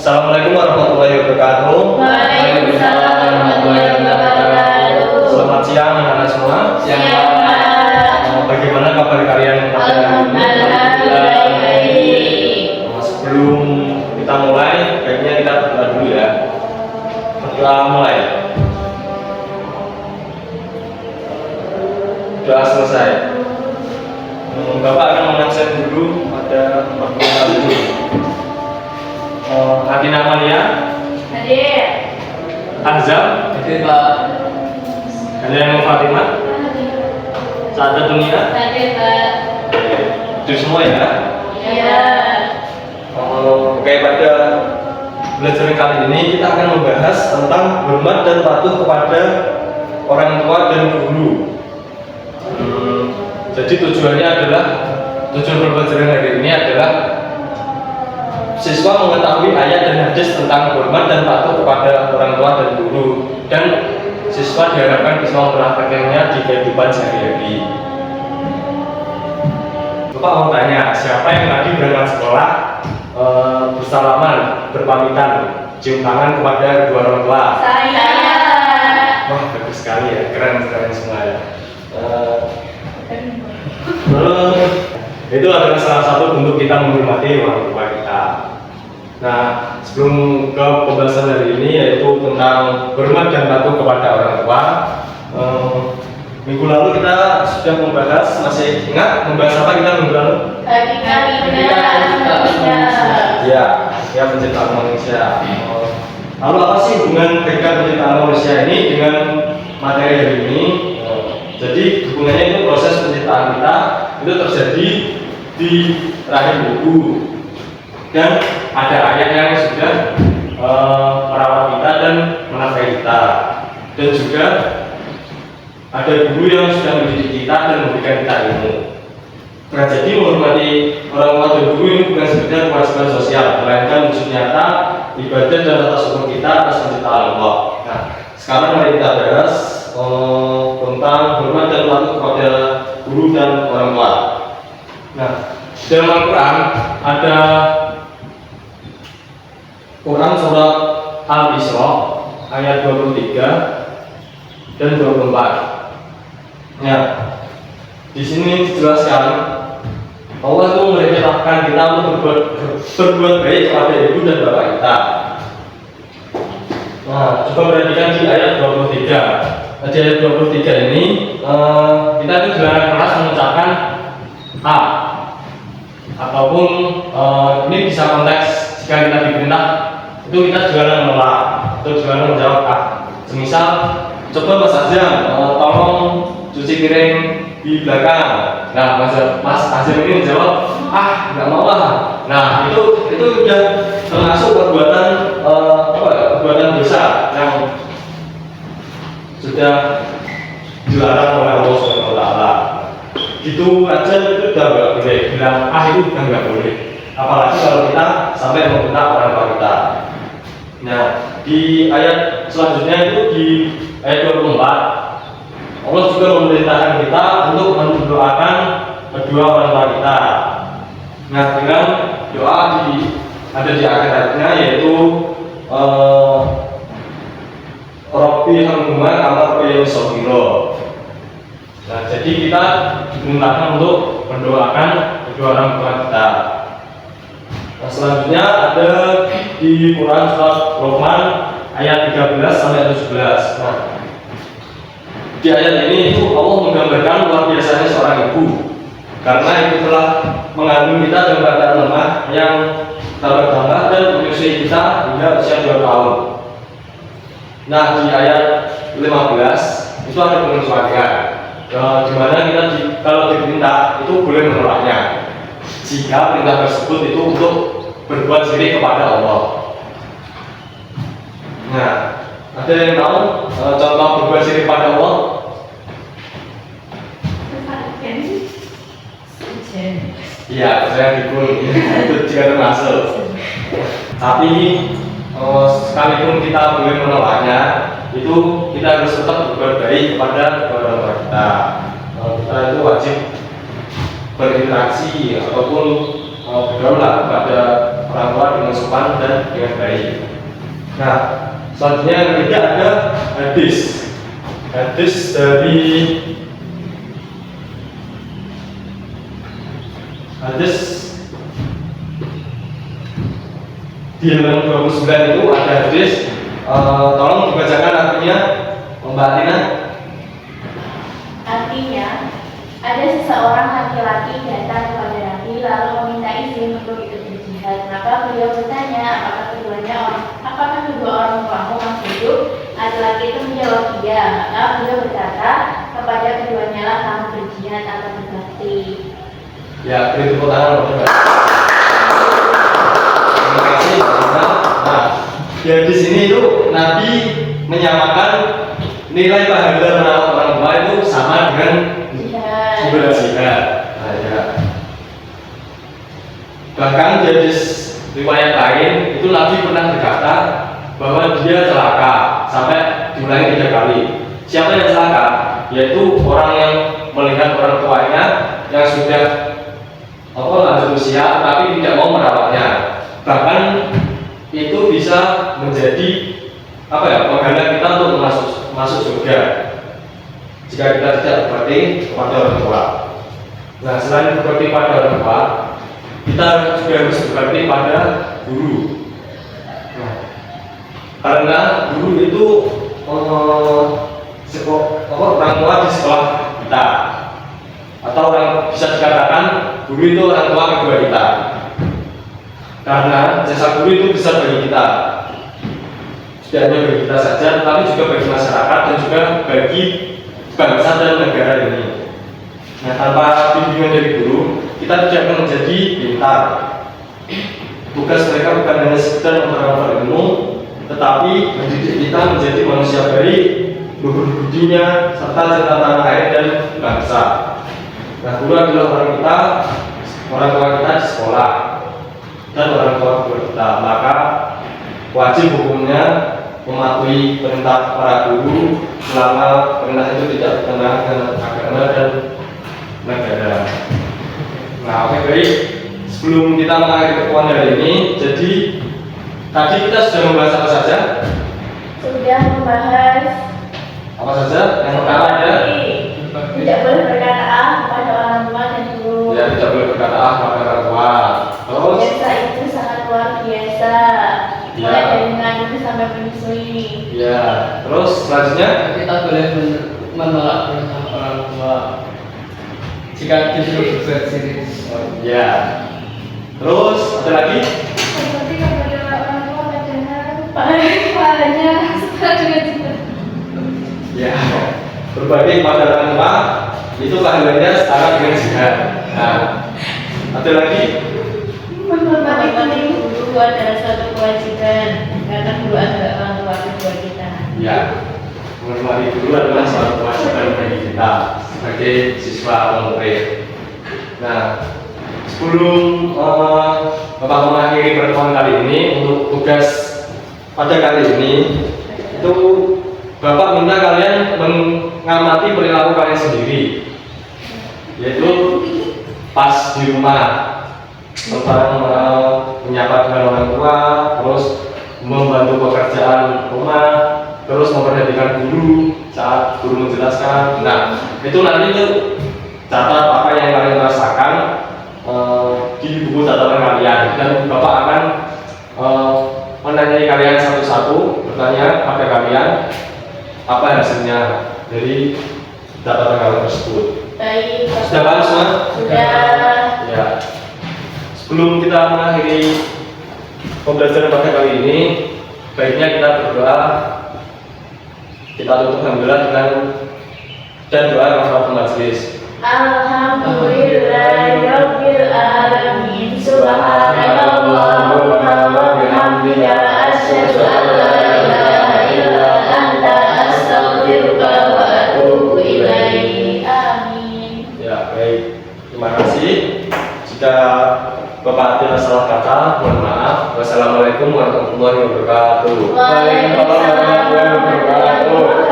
Assalamualaikum warahmatullahi wabarakatuh. Waalaikumsalam warahmatullahi wabarakatuh. Selamat siang anak-anak semua. Siang, Pak. Bagaimana kabar kalian pada hari ini? Alhamdulillah baik. Sebelum kita mulai, baiknya kita berdoa dulu ya. Berdoa mulai. Doa selesai. Bapak akan mengabsen dulu pada tempat kita dulu. Adina Amalia, Hadir. Azam, Hadir Pak. Hanya Fatimah, Saada Dunia. Hadir, Pak. Itu semua ya. Iya. Oke, pada belajar kali ini kita akan membahas tentang hormat dan patuh kepada orang tua dan guru. Jadi tujuan pembelajaran hari ini adalah siswa mengetahui ayat dan hadis tentang hormat dan patuh kepada orang tua dan guru, dan siswa diharapkan bisa mempraktekkannya di kehidupan sehari-hari. Bapak mau tanya, siapa yang tadi berangkat sekolah bersalaman, berpamitan, cium tangan kepada kedua orang tua? Saya. Wah, bagus sekali ya, keren semua ya. Itu adalah salah satu bentuk kita menghormati orang tua kita. Nah, sebelum ke pembahasan hari ini, yaitu tentang hormat dan patuh kepada orang tua. Minggu lalu kita sudah membahas, masih ingat membahas apa kita minggu lalu? Ya, penciptaan manusia. Lalu apa sih hubungan hakikat penciptaan manusia ini dengan materi hari ini? Jadi hubungannya itu proses penciptaan kita itu terjadi di rahim ibu, dan ada ayah yang sudah merawat kita dan menafkahi kita, dan juga ada guru yang sudah mendidik kita dan memberikan kita ilmu. Nah, jadi menghormati orang tua dan guru ini bukan sekedar kewajiban sosial, melainkan wujud nyata ibadah dan tata syukur kita atas penciptaan Allah. Nah, sekarang mari kita bahas tentang hormat dan patuh kepada guru dan orang tua. Nah, dalam Al-Quran ada Quran surat Al-Isra ayat 23 dan 24. Ya, di sini dijelaskan Allah itu memerintahkan kita untuk berbuat baik kepada ibu dan bapak kita. Nah, coba perhatikan di ayat 23. Di ayat 23 ini kita itu dilarang keras mengucapkan A, ataupun ini bisa konteks jika kita diperintah itu kita dilarang menolak atau dilarang menjawab A. Semisal, coba Mas Azam, tolong cuci piring di belakang. Nah, Mas Azam ini menjawab, nggak mau lah. Nah, itu udah termasuk perbuatan perbuatan dosa yang sudah dilarang oleh Allah Subhanahu wa Ta'ala. Gitu aja itu udah nggak boleh, bilang itu udah nggak boleh. Apalagi kalau kita sampai membentak orang tua kita. Nah, di ayat selanjutnya itu di ayat 24, Allah juga memerintahkan kita untuk mendoakan kedua orang tua kita. Nah, dengan doa ada di akhir ayatnya, yaitu Rabbi hamhuma kama rabbayani shaghira. Nah, jadi kita diperintahkan untuk mendoakan kedua orang tua kita. Nah, selanjutnya ada di Quran surat Luqman ayat 13 sampai 17. Nah, di ayat ini itu Allah menggambarkan luar biasanya seorang ibu, karena itu telah mengandung kita dalam keadaan lemah yang bertambah dan menyusui kita hingga usia 2 tahun. Nah, di ayat 15 itu ada pengecualian, di mana kita kalau diperintah itu boleh menolaknya jika perintah tersebut itu untuk berbuat syirik kepada Allah. Nah, ada yang tahu contoh berbuat syirik pada Allah? Iya, saya dikul itu juga termasuk. Tapi sekalipun kita boleh menolaknya, itu kita harus tetap berbuat baik kepada orang tua kita. Kita itu wajib berinteraksi ataupun bergaul kepada orang tua dengan sopan dan dengan baik. Nah, selanjutnya yang ketiga ada hadis. Hadis dari hadis di halaman 29 itu ada hadis. Tolong dibacakan artinya, Mbak Tina. Artinya, ada seseorang laki-laki datang kepada Nabi lalu meminta izin untuk ikut berjihad. Maka beliau bertanya, apakah kedua orang tuamu masih hidup? Laki-laki itu menjawab iya. Maka beliau berkata, kepada keduanya lah kamu berjihad atau berbakti. Ya, beri tepuk tangan untuk Mbak. Terima kasih, Mbak. Nah, ya di sini itu Nabi menyamakan nilai pahala merawat orang tua itu sama dengan berjihad. Nah, ya. Bahkan di riwayat lain itu Nabi pernah berkata bahwa dia celaka sampai diulangi 3 kali. Siapa yang celaka? Yaitu orang yang melihat orang tuanya yang sudah lanjut usia tapi tidak mau merawatnya. Bahkan itu bisa menjadi penghalang kita untuk masuk surga jika kita tidak berbakti kepada orang tua. Nah, selain berbakti pada orang tua, kita juga harus berbakti pada guru. Nah, karena guru itu orang tua di sekolah kita, atau bisa dikatakan guru itu orang tua kedua kita. Karena jasa guru itu besar bagi kita, tidak hanya bagi kita saja, tapi juga bagi masyarakat dan juga bagi bangsa dan negara ini. Nah, tanpa bimbingan dari guru, kita tidak akan menjadi pintar. Tugas mereka bukan hanya sekedar menerapkan ilmu, tetapi mendidik kita menjadi manusia baik, luhur budinya, serta cinta tanah air dan bangsa. Nah, guru adalah orang tua kita di sekolah dan orang tua kita. Maka wajib hukumnya mematuhi perintah para guru selama perintah itu tidak bertentangan dengan agama dan negara. Nah, oke, baik. Sebelum kita mengakhiri pertemuan hari ini, jadi tadi kita sudah membahas apa saja? Sudah membahas Apa saja? Yang pertama ada tidak boleh berkata ah kepada orang tua dan guru. ya, tidak boleh berkata ah pada orang tua. Terus Biasa itu sangat luar biasa. Ya. Mulai dari mengandung sampai menyusui. ya, terus selanjutnya Kita boleh menolak perintah orang tua jika disuruh berbuat sendiri. ya. Terus ada lagi? Seperti kepada orang tua padahal pahalanya suka juga juga. Ya, berbakti kepada orang tua itu pahalanya setara dengan jihad. Nah, ada lagi? Menghormati guru adalah suatu kewajiban karena guru adalah orang tua kedua kita. Ya, menghormati guru adalah suatu kewajiban bagi kita sebagai siswa atau murid. Nah, sebelum Bapak mengakhiri pertemuan kali ini, untuk tugas pada kali ini itu Bapak minta kalian mengamati perilaku kalian sendiri, yaitu pas di rumah tentang menyapa dengan orang tua, terus membantu pekerjaan rumah, terus memperhatikan guru saat guru menjelaskan. Nah, itu nanti itu catat apa yang kalian rasakan di buku catatan kalian, dan Bapak akan menanyai kalian satu-satu, bertanya pada kalian apa hasilnya dari catatan kalian tersebut. Baik. Sudah paham semua? Sudah. Ya. Sebelum kita mengakhiri pembelajaran pada kali ini, baiknya kita berdoa. Kita tutup alhamdulillah dengan dan doa kafaratul majelis. Alhamdulillahirabbil alamin. Subhanallahumma wa bihamdika asyhadu an la ilaha illa anta astaghfiruka wa atubu ilaik. Amin. Ya, baik. Terima kasih. Jika Bapak ada salah kata, mohon maaf. Wassalamualaikum warahmatullahi wabarakatuh. Waalaikumsalam warahmatullahi wabarakatuh.